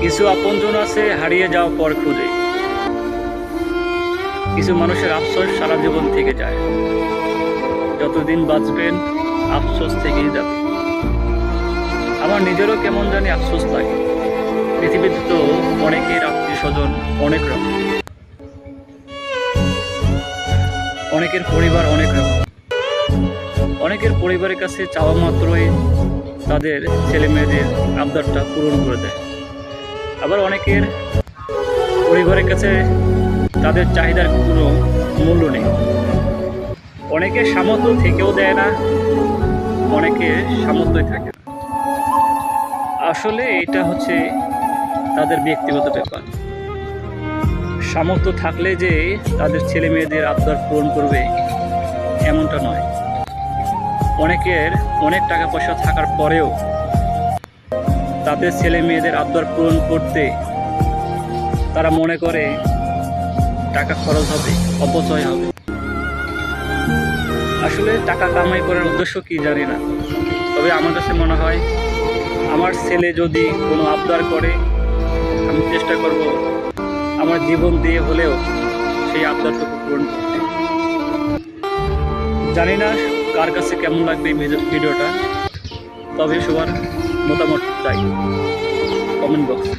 কিছু আপনজন আছে হারিয়ে যাওয়া পর খুঁজে, কিছু মানুষের আফসোস সারা জীবন থেকে যায়। যতদিন বাঁচবেন আফসোস থেকেই যাবে। আমার নিজেরও কেমন জানি আফসোস লাগে। পৃথিবীতে তো অনেকের আত্মীয় স্বজন অনেক রকম, অনেকের পরিবার অনেক রকম। অনেকের পরিবারের কাছে চাওয়া মাত্রই তাদের ছেলে মেয়েদের আবদারটা পূরণ করে দেয়। আবার অনেকের পরিবারের কাছে তাদের চাহিদার কোনো মূল্য নেই। অনেকের সামর্থ্য থেকেও দেয় না, অনেকের সামর্থ্যই থাকে না। আসলে এটা হচ্ছে তাদের ব্যক্তিগত ব্যাপার। সামর্থ্য থাকলে যে তাদের ছেলে মেয়েদের আবদার পূরণ করবে এমনটা নয়। অনেকের অনেক টাকা পয়সা থাকার পরেও তাদের ছেলে মেয়েদের আবদার পূরণ করতে তারা মনে করে টাকা খরচ হবে, অপচয় হবে। আসলে টাকা কামাই করার উদ্দেশ্য কি জানি না, তবে আমার কাছে মনে হয় আমার ছেলে যদি কোনো আবদার করে আমি চেষ্টা করব আমার জীবন দিয়ে হলেও সেই আবদারটুকু পূরণ করতে। জানি না কার কাছে কেমন লাগবে এই ভিডিওটা, তবে সবার মতামত চাই কমেন্ট বক্সে।